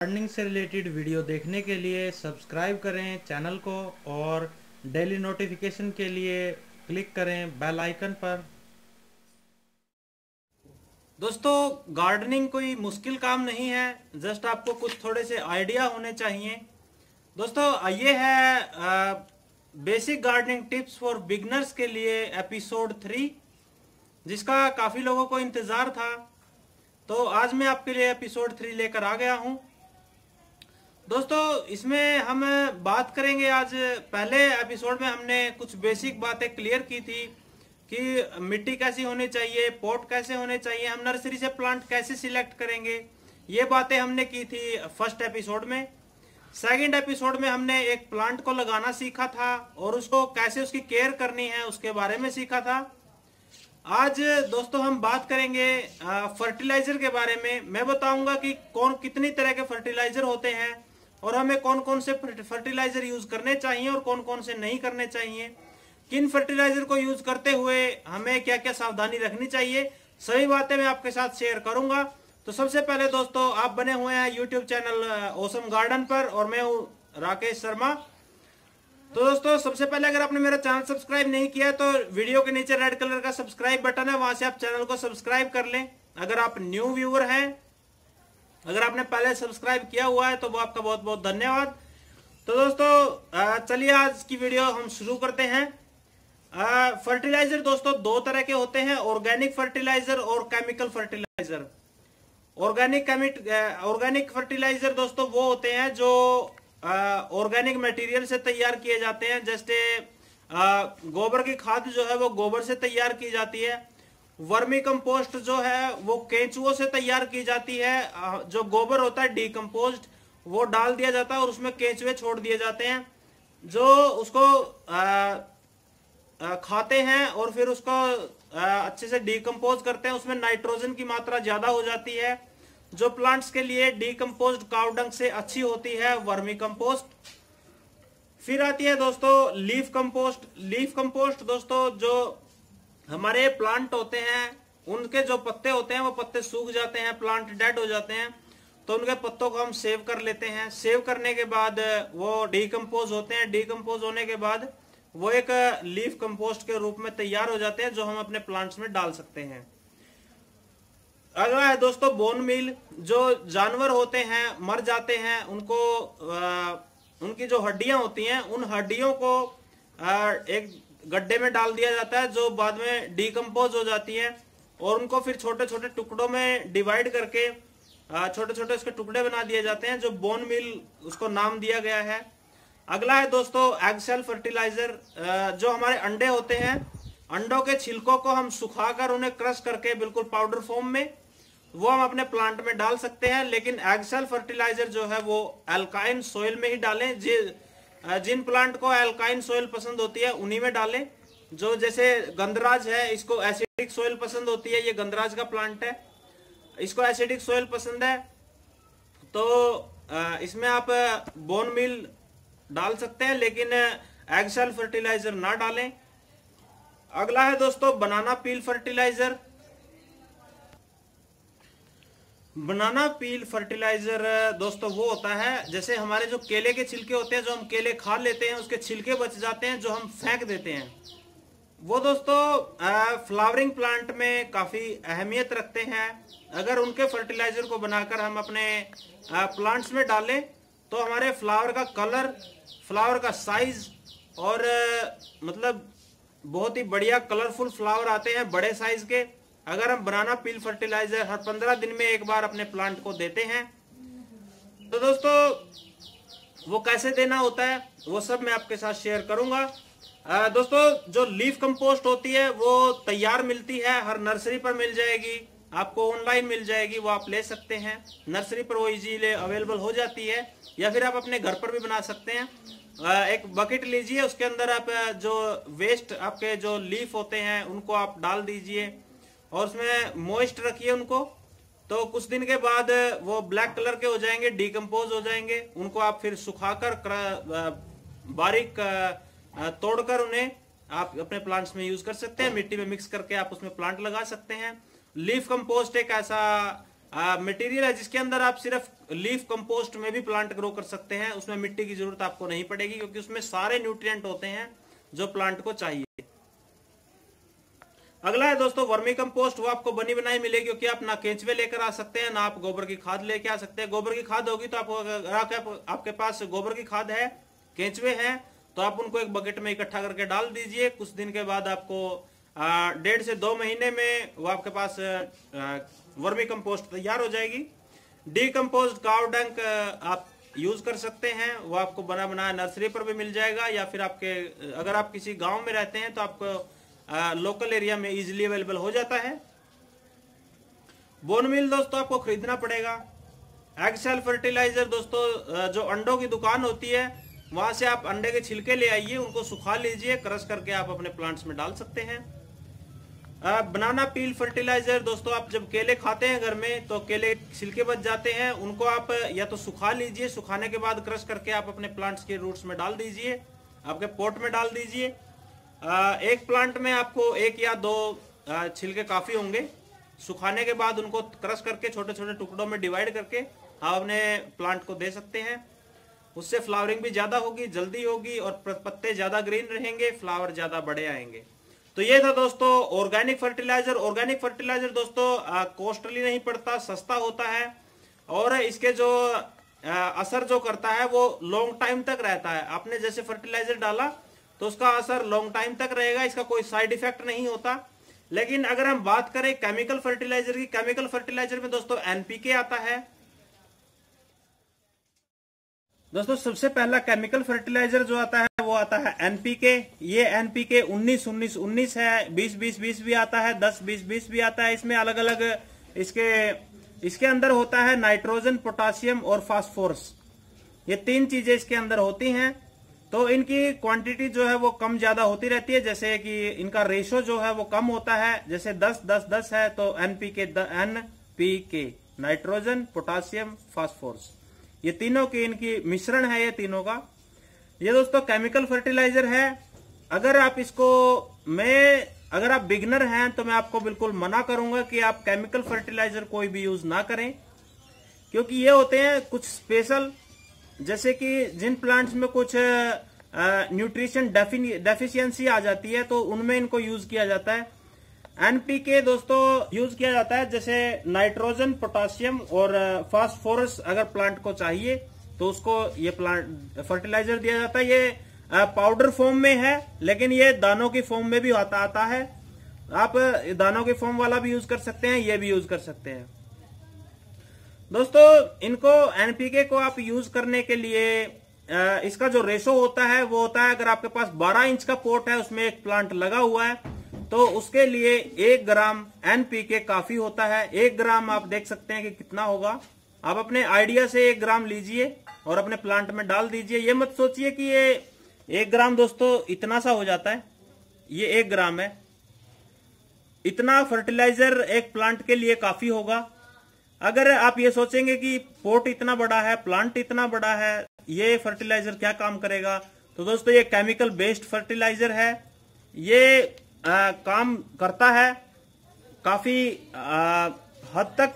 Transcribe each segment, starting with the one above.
Gardening से related video देखने के लिए सब्सक्राइब करें चैनल को और डेली नोटिफिकेशन के लिए क्लिक करें बेल आइकन पर। दोस्तों, गार्डनिंग कोई मुश्किल काम नहीं है, जस्ट आपको कुछ थोड़े से आइडिया होने चाहिए। दोस्तों, ये है basic gardening tips for beginners के लिए एपिसोड 3, जिसका काफ़ी लोगों को इंतज़ार था। तो आज मैं आपके लिए एपिसोड 3 लेकर आ गया हूं। दोस्तों, इसमें हम बात करेंगे। आज पहले एपिसोड में हमने कुछ बेसिक बातें क्लियर की थी कि मिट्टी कैसी होनी चाहिए, पॉट कैसे होने चाहिए, हम नर्सरी से प्लांट कैसे सिलेक्ट करेंगे, ये बातें हमने की थी फर्स्ट एपिसोड में। सेकंड एपिसोड में हमने एक प्लांट को लगाना सीखा था और उसको कैसे उसकी केयर करनी है उसके बारे में सीखा था। आज दोस्तों हम बात करेंगे फर्टिलाइजर के बारे में। मैं बताऊंगा कि कितनी तरह के फर्टिलाइजर होते हैं और हमें कौन कौन से फर्टिलाइजर यूज करने चाहिए और कौन कौन से नहीं करने चाहिए, किन फर्टिलाइजर को यूज करते हुए हमें क्या क्या सावधानी रखनी चाहिए, सभी बातें मैं आपके साथ शेयर करूंगा। तो सबसे पहले दोस्तों, आप बने हुए हैं यूट्यूब चैनल ऑसम गार्डन पर और मैं हूं राकेश शर्मा। तो दोस्तों, सबसे पहले अगर आपने मेरा चैनल सब्सक्राइब नहीं किया तो वीडियो के नीचे रेड कलर का सब्सक्राइब बटन है, वहां से आप चैनल को सब्सक्राइब कर लें। अगर आप न्यू व्यूअर हैं, अगर आपने पहले सब्सक्राइब किया हुआ है तो वो आपका बहुत बहुत धन्यवाद। तो दोस्तों, चलिए आज की वीडियो हम शुरू करते हैं। फर्टिलाइजर दोस्तों दो तरह के होते हैं, ऑर्गेनिक फर्टिलाइजर और केमिकल फर्टिलाइजर। ऑर्गेनिक फर्टिलाइजर दोस्तों वो होते हैं जो ऑर्गेनिक मटेरियल से तैयार किए जाते हैं। जैसे गोबर की खाद जो है वो गोबर से तैयार की जाती है। वर्मी कंपोस्ट जो है वो केंचुओं से तैयार की जाती है। जो गोबर होता है डीकंपोज्ड वो डाल दिया जाता है और उसमें केंचुए छोड़ दिए जाते हैं जो उसको खाते हैं और फिर उसको अच्छे से डीकंपोज करते हैं। उसमें नाइट्रोजन की मात्रा ज्यादा हो जाती है जो प्लांट्स के लिए डीकंपोज्ड काव डंग से अच्छी होती है, वर्मी कंपोस्ट। फिर आती है दोस्तों लीफ कंपोस्ट। लीफ कंपोस्ट दोस्तों जो हमारे प्लांट होते हैं उनके जो पत्ते होते हैं वो पत्ते सूख जाते हैं, प्लांट डेड हो जाते हैं, तो उनके पत्तों को हम सेव कर लेते हैं। सेव करने के बाद वो डीकंपोज होते हैं। डीकंपोज होने के बाद वो एक लीफ कंपोस्ट के रूप में तैयार हो जाते हैं जो हम अपने प्लांट्स में डाल सकते हैं। अगला है दोस्तों बोन मील। जो जानवर होते हैं मर जाते हैं, उनको उनकी जो हड्डियां होती हैं उन हड्डियों को एक गड्ढे में डाल दिया जाता है जो बाद में डीकंपोज हो जाती है और उनको फिर छोटे छोटे टुकड़ों में डिवाइड करके छोटे छोटे उसके टुकड़े बना दिए जाते हैं, जो बोन मील उसको नाम दिया गया है। अगला है दोस्तों एग सेल फर्टिलाइजर। जो हमारे अंडे होते हैं, अंडों के छिलकों को हम सुखाकर उन्हें क्रश करके बिल्कुल पाउडर फॉर्म में वो हम अपने प्लांट में डाल सकते हैं। लेकिन एग सेल फर्टिलाइजर जो है वो एल्काइन सोइल में ही डालें। जिन प्लांट को एल्काइन सोइल पसंद होती है उन्हीं में डालें। जो जैसे गंधराज है, इसको एसिडिक सोइल पसंद होती है, ये गंधराज का प्लांट है, इसको एसिडिक सोइल पसंद है, तो इसमें आप बोन मील डाल सकते हैं लेकिन एग सेल फर्टिलाइजर ना डालें। अगला है दोस्तों बनाना पील फर्टिलाइजर। बनाना पील फर्टिलाइजर दोस्तों वो होता है जैसे हमारे जो केले के छिलके होते हैं, जो हम केले खा लेते हैं उसके छिलके बच जाते हैं जो हम फेंक देते हैं, वो दोस्तों फ्लावरिंग प्लांट में काफी अहमियत रखते हैं। अगर उनके फर्टिलाइजर को बनाकर हम अपने प्लांट्स में डालें तो हमारे फ्लावर का कलर, फ्लावर का साइज और मतलब बहुत ही बढ़िया कलरफुल फ्लावर आते हैं बड़े साइज के, अगर हम बनाना पील फर्टिलाइजर हर 15 दिन में एक बार अपने प्लांट को देते हैं। तो दोस्तों वो कैसे देना होता है वो सब मैं आपके साथ शेयर करूंगा। दोस्तों जो लीफ कंपोस्ट होती है वो तैयार मिलती है, हर नर्सरी पर मिल जाएगी, आपको ऑनलाइन मिल जाएगी, वो आप ले सकते हैं। नर्सरी पर वो इजीली अवेलेबल हो जाती है या फिर आप अपने घर पर भी बना सकते हैं। एक बकेट लीजिए, उसके अंदर आप जो वेस्ट आपके जो लीफ होते हैं उनको आप डाल दीजिए और उसमें मॉइस्ट रखिए उनको। तो कुछ दिन के बाद वो ब्लैक कलर के हो जाएंगे, डीकंपोज हो जाएंगे। उनको आप फिर सुखाकर बारीक तोड़कर उन्हें आप अपने प्लांट्स में यूज कर सकते हैं। मिट्टी में मिक्स करके आप उसमें प्लांट लगा सकते हैं। लीफ कंपोस्ट एक ऐसा मटेरियल है जिसके अंदर आप सिर्फ लीफ कंपोस्ट में भी प्लांट ग्रो कर सकते हैं। उसमें मिट्टी की जरूरत आपको नहीं पड़ेगी क्योंकि उसमें सारे न्यूट्रिएंट होते हैं जो प्लांट को चाहिए। अगला है दोस्तों वर्मी कंपोस्ट। वो आपको बनी बनाई मिलेगी क्योंकि आप ना केंचुए लेकर आ सकते हैं, ना आप गोबर की खाद लेके आ सकते हैं। गोबर की खाद होगी तो आपके पास गोबर की खाद है, केंचुए हैं, तो आप उनको एक बकेट में इकट्ठा करके डाल दीजिए। कुछ दिन के बाद आपको 1.5 से 2 महीने में वो आपके पास वर्मी कंपोस्ट तैयार हो जाएगी। डीकम्पोज्ड काव डंक आप यूज कर सकते हैं, वो आपको बना बनाया नर्सरी पर भी मिल जाएगा, या फिर अगर आप किसी गांव में रहते हैं तो आपको लोकल एरिया में इजीली अवेलेबल हो जाता है। बोन मील दोस्तों आपको खरीदना पड़ेगा। एग सेल फर्टिलाइजर दोस्तों जो अंडों की दुकान होती है वहां से आप अंडे के छिलके ले आइए, उनको सुखा लीजिए, क्रश करके आप अपने प्लांट्स में डाल सकते हैं। बनाना पील फर्टिलाइजर दोस्तों, आप जब केले खाते हैं घर में तो केले छिलके बच जाते हैं, उनको आप या तो सुखा लीजिए, सुखाने के बाद क्रश करके आप अपने प्लांट्स के रूट्स में डाल दीजिए, आपके पॉट में डाल दीजिए। एक प्लांट में आपको 1 या 2 छिलके काफी होंगे। सुखाने के बाद उनको क्रश करके छोटे छोटे टुकड़ों में डिवाइड करके आप अपने प्लांट को दे सकते हैं। उससे फ्लावरिंग भी ज्यादा होगी, जल्दी होगी और पत्ते ज्यादा ग्रीन रहेंगे, फ्लावर ज्यादा बड़े आएंगे। तो ये था दोस्तों ऑर्गेनिक फर्टिलाइजर। ऑर्गेनिक फर्टिलाइजर दोस्तों कॉस्टली नहीं पड़ता, सस्ता होता है और इसके जो असर जो करता है वो लॉन्ग टाइम तक रहता है। आपने जैसे फर्टिलाइजर डाला तो उसका असर लॉन्ग टाइम तक रहेगा, इसका कोई साइड इफेक्ट नहीं होता। लेकिन अगर हम बात करें केमिकल फर्टिलाइजर की, केमिकल फर्टिलाइजर में दोस्तों एनपीके आता है। दोस्तों सबसे पहला केमिकल फर्टिलाइजर जो आता है वो आता है एनपीके। ये एनपीके 19-19-19 है, 20-20-20 भी आता है, 10-20-20 भी आता है। इसमें अलग अलग इसके अंदर होता है नाइट्रोजन, पोटासियम और फास्फोरस, ये 3 चीजें इसके अंदर होती हैं। तो इनकी क्वांटिटी जो है वो कम ज्यादा होती रहती है, जैसे कि इनका रेशो जो है वो कम होता है। जैसे 10-10-10 है तो एनपीके नाइट्रोजन, पोटासियम, फास्फोरस, ये तीनों की इनकी मिश्रण है, ये तीनों का। ये दोस्तों केमिकल फर्टिलाइजर है। अगर आप बिगनर हैं तो मैं आपको बिल्कुल मना करूंगा कि आप केमिकल फर्टिलाइजर कोई भी यूज ना करें, क्योंकि ये होते हैं कुछ स्पेशल, जैसे कि जिन प्लांट्स में कुछ न्यूट्रिशन डेफिशिएंसी आ जाती है तो उनमें इनको यूज किया जाता है। एनपीके दोस्तों यूज किया जाता है जैसे नाइट्रोजन, पोटासियम और फास्फोरस अगर प्लांट को चाहिए तो उसको ये प्लांट फर्टिलाइजर दिया जाता है। ये पाउडर फॉर्म में है, लेकिन ये दानों की फॉर्म में भी आता है। आप दानों के फॉर्म वाला भी यूज कर सकते हैं, ये भी यूज कर सकते हैं। दोस्तों इनको एनपीके को आप यूज करने के लिए इसका जो रेशो होता है वो होता है, अगर आपके पास 12 इंच का पोट है, उसमें एक प्लांट लगा हुआ है तो उसके लिए 1 ग्राम एनपीके काफी होता है। 1 ग्राम आप देख सकते हैं कि कितना होगा। आप अपने आइडिया से 1 ग्राम लीजिए और अपने प्लांट में डाल दीजिए। ये मत सोचिए कि ये 1 ग्राम दोस्तों इतना सा हो जाता है, ये 1 ग्राम है। इतना फर्टिलाइजर एक प्लांट के लिए काफी होगा। अगर आप ये सोचेंगे कि पोट इतना बड़ा है, प्लांट इतना बड़ा है, ये फर्टिलाइजर क्या काम करेगा, तो दोस्तों ये केमिकल बेस्ड फर्टिलाइजर है। ये काम करता है काफी हद तक।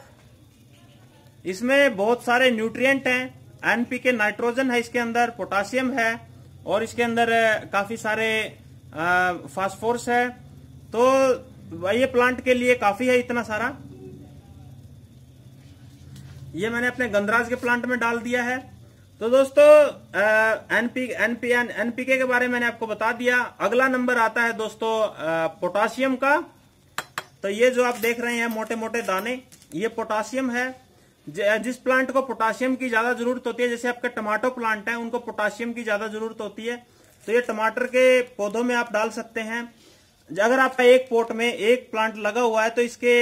इसमें बहुत सारे न्यूट्रिएंट हैं। एनपीके नाइट्रोजन है इसके अंदर, पोटासियम है और इसके अंदर काफी सारे फास्फोरस है। तो ये प्लांट के लिए काफी है इतना सारा। ये मैंने अपने गंधराज के प्लांट में डाल दिया है। तो दोस्तों एनपीके के बारे में मैंने आपको बता दिया। अगला नंबर आता है दोस्तों पोटासियम का। तो ये जो आप देख रहे हैं मोटे मोटे दाने, ये पोटासियम है। जिस प्लांट को पोटासियम की ज्यादा जरूरत होती है, जैसे आपके टमाटो प्लांट है, उनको पोटासियम की ज्यादा जरूरत होती है, तो ये टमाटर के पौधों में आप डाल सकते हैं। अगर आपका एक पोट में 1 प्लांट लगा हुआ है तो इसके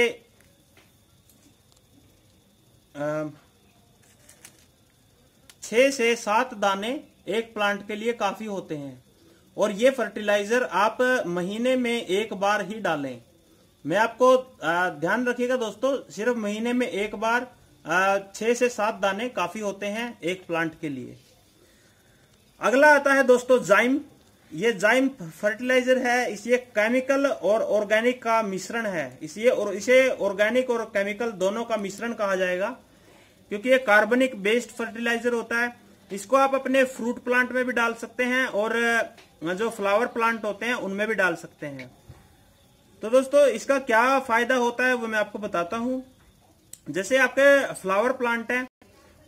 6 से 7 दाने एक प्लांट के लिए काफी होते हैं। और ये फर्टिलाइजर आप महीने में 1 बार ही डालें। मैं आपको ध्यान रखिएगा दोस्तों, सिर्फ महीने में 1 बार 6 से 7 दाने काफी होते हैं एक प्लांट के लिए। अगला आता है दोस्तों जाइम। ये जाइम फर्टिलाइजर है, इसे केमिकल और ऑर्गेनिक का मिश्रण है। इसे ऑर्गेनिक और केमिकल दोनों का मिश्रण कहा जाएगा, क्योंकि ये कार्बनिक बेस्ड फर्टिलाइजर होता है। इसको आप अपने फ्रूट प्लांट में भी डाल सकते हैं और जो फ्लावर प्लांट होते हैं उनमें भी डाल सकते हैं। तो दोस्तों इसका क्या फायदा होता है वो मैं आपको बताता हूं। जैसे आपके फ्लावर प्लांट हैं,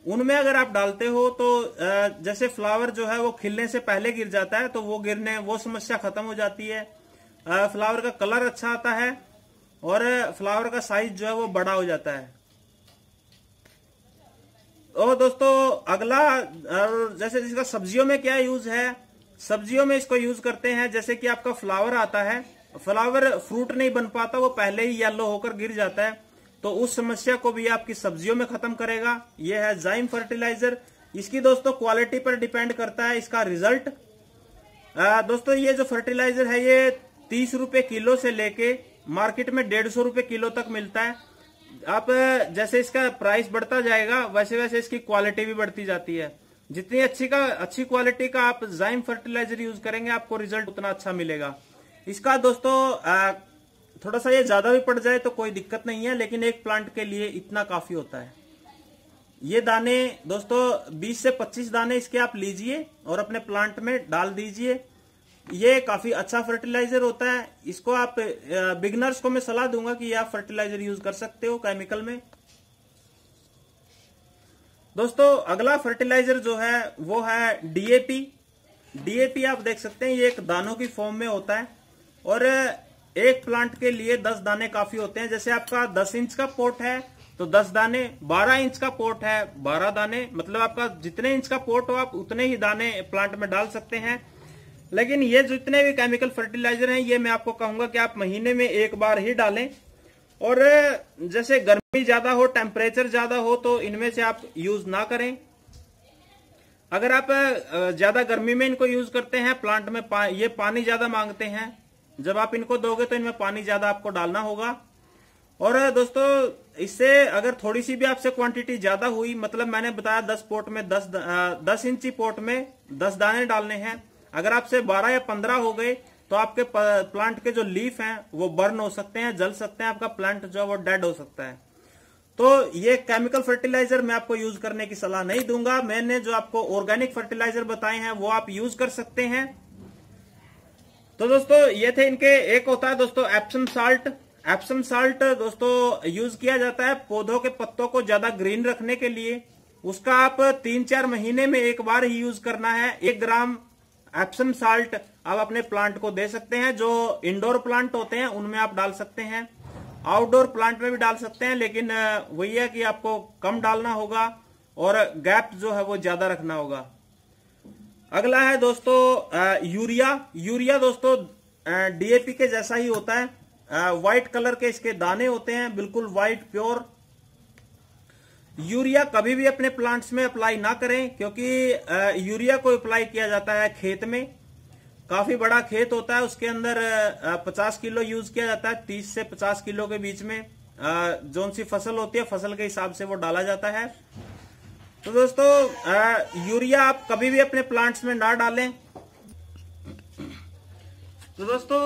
उनमें अगर आप डालते हो तो जैसे फ्लावर जो है वो खिलने से पहले गिर जाता है, तो वो समस्या खत्म हो जाती है। फ्लावर का कलर अच्छा आता है और फ्लावर का साइज जो है वो बड़ा हो जाता है। और दोस्तों अगला, जैसे इसका सब्जियों में क्या यूज है, सब्जियों में इसको यूज करते हैं। जैसे कि आपका फ्लावर आता है, फ्लावर फ्रूट नहीं बन पाता, वो पहले ही येलो होकर गिर जाता है, तो उस समस्या को भी आपकी सब्जियों में खत्म करेगा। यह है जाइम फर्टिलाइजर। इसकी दोस्तों क्वालिटी पर डिपेंड करता है इसका रिजल्ट। दोस्तों ये जो फर्टिलाइजर है ये 30 रुपए किलो से लेके मार्केट में 150 रुपए किलो तक मिलता है। आप जैसे इसका प्राइस बढ़ता जाएगा वैसे वैसे इसकी क्वालिटी भी बढ़ती जाती है। जितनी अच्छी क्वालिटी का आप जाइम फर्टिलाइजर यूज करेंगे आपको रिजल्ट उतना अच्छा मिलेगा। इसका दोस्तों थोड़ा सा ये ज्यादा भी पड़ जाए तो कोई दिक्कत नहीं है, लेकिन एक प्लांट के लिए इतना काफी होता है। ये दाने दोस्तों 20 से 25 दाने इसके आप लीजिए और अपने प्लांट में डाल दीजिए। ये काफी अच्छा फर्टिलाइजर होता है। इसको आप बिगनर्स को मैं सलाह दूंगा कि आप फर्टिलाइजर यूज कर सकते हो केमिकल में। दोस्तों अगला फर्टिलाइजर जो है वो है डीएपी। डीएपी आप देख सकते हैं ये एक दानों की फॉर्म में होता है और एक प्लांट के लिए 10 दाने काफी होते हैं। जैसे आपका 10 इंच का पोट है तो 10 दाने, 12 इंच का पोट है 12 दाने, मतलब आपका जितने इंच का पोट हो आप उतने ही दाने प्लांट में डाल सकते हैं। लेकिन ये जितने भी केमिकल फर्टिलाइजर हैं ये मैं आपको कहूंगा कि आप महीने में एक बार ही डालें। और जैसे गर्मी ज्यादा हो, टेम्परेचर ज्यादा हो तो इनमें से आप यूज ना करें। अगर आप ज्यादा गर्मी में इनको यूज करते हैं, प्लांट में ये पानी ज्यादा मांगते हैं, जब आप इनको दोगे तो इनमें पानी ज्यादा आपको डालना होगा। और दोस्तों इससे अगर थोड़ी सी भी आपसे क्वांटिटी ज्यादा हुई, मतलब मैंने बताया 10 पोट में 10 इंची पोट में 10 दाने डालने हैं, अगर आपसे 12 या 15 हो गए तो आपके प्लांट के जो लीफ हैं वो बर्न हो सकते हैं, जल सकते हैं, आपका प्लांट जो है वो डेड हो सकता है। तो ये केमिकल फर्टिलाइजर मैं आपको यूज करने की सलाह नहीं दूंगा। मैंने जो आपको ऑर्गेनिक फर्टिलाइजर बताए हैं वो आप यूज कर सकते हैं। तो दोस्तों ये थे इनके। एक होता है दोस्तों एप्सम साल्ट। एप्सम साल्ट दोस्तों यूज किया जाता है पौधों के पत्तों को ज्यादा ग्रीन रखने के लिए। उसका आप 3-4 महीने में एक बार ही यूज करना है। 1 ग्राम एप्सम साल्ट आप अपने प्लांट को दे सकते हैं। जो इंडोर प्लांट होते हैं उनमें आप डाल सकते हैं, आउटडोर प्लांट में भी डाल सकते हैं, लेकिन वही है कि आपको कम डालना होगा और गैप जो है वो ज्यादा रखना होगा। अगला है दोस्तों यूरिया। यूरिया दोस्तों डीएपी के जैसा ही होता है। व्हाइट कलर के इसके दाने होते हैं, बिल्कुल व्हाइट प्योर। यूरिया कभी भी अपने प्लांट्स में अप्लाई ना करें, क्योंकि यूरिया को अप्लाई किया जाता है खेत में। काफी बड़ा खेत होता है, उसके अंदर 50 किलो यूज किया जाता है। 30 से 50 किलो के बीच में जोन सी फसल होती है, फसल के हिसाब से वो डाला जाता है। तो दोस्तों यूरिया आप कभी भी अपने प्लांट्स में ना डालें। तो दोस्तों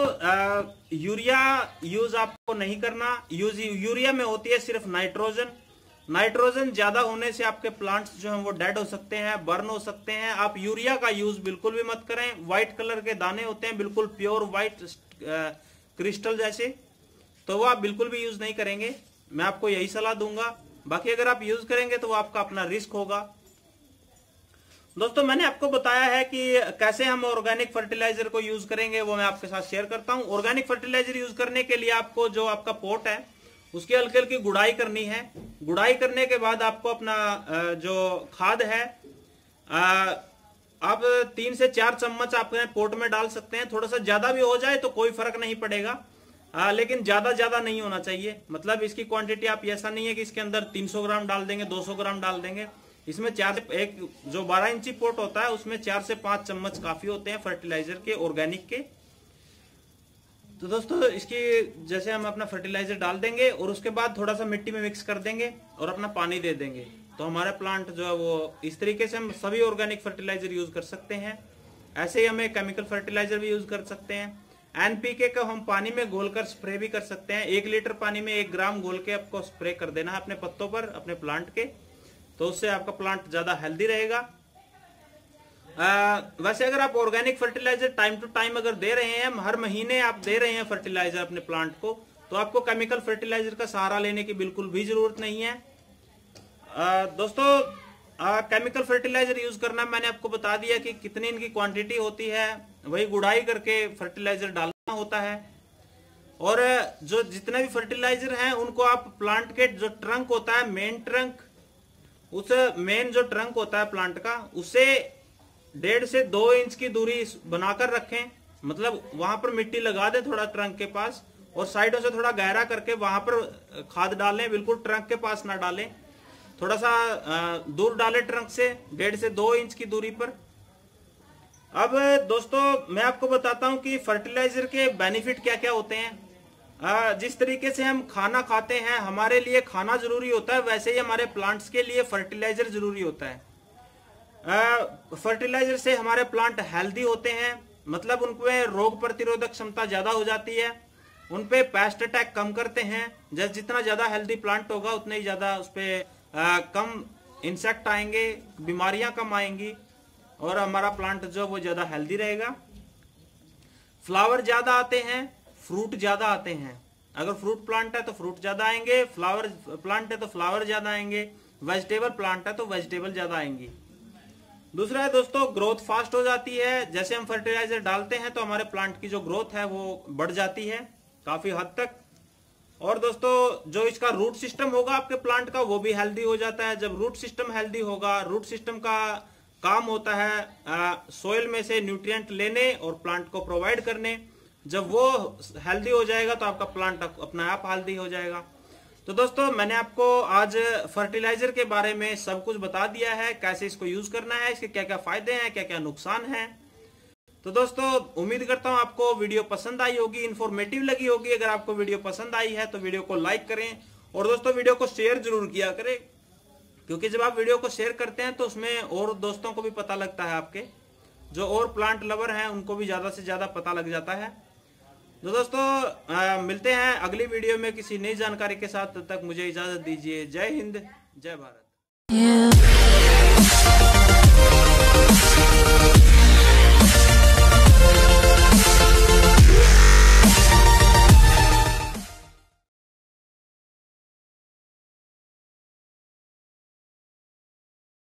यूरिया यूज आपको नहीं करना। यूरिया में होती है सिर्फ नाइट्रोजन। नाइट्रोजन ज्यादा होने से आपके प्लांट्स जो हैं वो डेड हो सकते हैं, बर्न हो सकते हैं। आप यूरिया का यूज बिल्कुल भी मत करें। व्हाइट कलर के दाने होते हैं, बिल्कुल प्योर व्हाइट क्रिस्टल जैसे, तो वो आप बिल्कुल भी यूज नहीं करेंगे। मैं आपको यही सलाह दूंगा। बाकी अगर आप यूज करेंगे तो वो आपका अपना रिस्क होगा। दोस्तों मैंने आपको बताया है कि कैसे हम ऑर्गेनिक फर्टिलाइजर को यूज करेंगे, वो मैं आपके साथ शेयर करता हूं। ऑर्गेनिक फर्टिलाइजर यूज करने के लिए आपको जो आपका पोट है उसकी हल्की हल्की गुड़ाई करनी है। गुड़ाई करने के बाद आपको अपना जो खाद है आप 3 से 4 चम्मच आप पोट में डाल सकते हैं। थोड़ा सा ज्यादा भी हो जाए तो कोई फर्क नहीं पड़ेगा, लेकिन ज्यादा नहीं होना चाहिए। मतलब इसकी क्वांटिटी आप ऐसा नहीं है कि इसके अंदर 300 ग्राम डाल देंगे, 200 ग्राम डाल देंगे। इसमें एक जो 12 इंची पोट होता है उसमें 4 से 5 चम्मच काफी होते हैं फर्टिलाइजर के, ऑर्गेनिक के। तो दोस्तों इसकी जैसे हम अपना फर्टिलाइजर डाल देंगे और उसके बाद थोड़ा सा मिट्टी में मिक्स कर देंगे और अपना पानी दे देंगे, तो हमारा प्लांट जो है वो इस तरीके से हम सभी ऑर्गेनिक फर्टिलाइजर यूज कर सकते हैं। ऐसे ही हमें केमिकल फर्टिलाइजर भी यूज कर सकते हैं। एनपीके को हम पानी में घोलकर स्प्रे भी कर सकते हैं। 1 लीटर पानी में 1 ग्राम घोल के आपको स्प्रे कर देना है अपने पत्तों पर, अपने प्लांट के, तो उससे आपका प्लांट ज्यादा हेल्दी रहेगा। वैसे अगर आप organic fertilizer time to time अगर दे रहे हैं, हर महीने आप दे रहे हैं फर्टिलाइजर अपने प्लांट को, तो आपको केमिकल फर्टिलाइजर का सहारा लेने की बिल्कुल भी जरूरत नहीं है। दोस्तों केमिकल फर्टिलाइजर यूज करना मैंने आपको बता दिया कि कितनी इनकी क्वांटिटी होती है, वही गुड़ाई करके फर्टिलाइजर डालना होता है। और जो जितने भी फर्टिलाइजर हैं उनको आप प्लांट के जो ट्रंक होता है, मेन ट्रंक, उस मेन जो ट्रंक होता है प्लांट का, उससे 1.5 से 2 इंच की दूरी बनाकर रखें। मतलब वहां पर मिट्टी लगा दें थोड़ा ट्रंक के पास, और साइडों से थोड़ा गहरा करके वहां पर खाद डालें, बिल्कुल ट्रंक के पास ना डालें, थोड़ा सा दूर डालें ट्रंक से 1.5 से 2 इंच की दूरी पर। अब दोस्तों मैं आपको बताता हूं कि फर्टिलाइजर के बेनिफिट क्या क्या होते हैं। जिस तरीके से हम खाना खाते हैं, हमारे लिए खाना जरूरी होता है, वैसे ही हमारे प्लांट्स के लिए फर्टिलाइजर जरूरी होता है। फर्टिलाइजर से हमारे प्लांट हेल्दी होते हैं, मतलब उनमें रोग प्रतिरोधक क्षमता ज्यादा हो जाती है, उनपे पेस्ट अटैक कम करते हैं। जितना ज्यादा हेल्दी प्लांट होगा उतने ही ज्यादा उस पर कम इंसेक्ट आएंगे, बीमारियां कम आएंगी, और हमारा प्लांट जो वो ज्यादा हेल्दी रहेगा। फ्लावर ज्यादा आते हैं, फ्रूट ज्यादा आते हैं। अगर फ्रूट प्लांट है तो फ्रूट ज्यादा आएंगे, फ्लावर प्लांट है तो फ्लावर ज्यादा आएंगे, वेजिटेबल प्लांट है तो वेजिटेबल ज्यादा आएंगी। दूसरा है दोस्तों, ग्रोथ फास्ट हो जाती है। जैसे हम फर्टिलाइजर डालते हैं तो हमारे प्लांट की जो ग्रोथ है वो बढ़ जाती है काफी हद तक। और दोस्तों जो इसका रूट सिस्टम होगा आपके प्लांट का, वो भी हेल्दी हो जाता है। जब रूट सिस्टम हेल्दी होगा, रूट सिस्टम का काम होता है सोइल में से न्यूट्रिएंट लेने और प्लांट को प्रोवाइड करने। जब वो हेल्दी हो जाएगा तो आपका प्लांट अपने आप हेल्दी हो जाएगा। तो दोस्तों मैंने आपको आज फर्टिलाइजर के बारे में सब कुछ बता दिया है, कैसे इसको यूज करना है, इसके क्या क्या फायदे हैं, क्या क्या नुकसान हैं। तो दोस्तों उम्मीद करता हूं आपको वीडियो पसंद आई होगी, इंफॉर्मेटिव लगी होगी। अगर आपको वीडियो पसंद आई है तो वीडियो को लाइक करें, और दोस्तों वीडियो को शेयर जरूर किया करें, क्योंकि जब आप वीडियो को शेयर करते हैं तो उसमें और दोस्तों को भी पता लगता है, आपके जो और प्लांट लवर हैं उनको भी ज्यादा से ज्यादा पता लग जाता है। तो दोस्तों मिलते हैं अगली वीडियो में किसी नई जानकारी के साथ। तब तक मुझे इजाजत दीजिए। जय हिंद, जय भारत।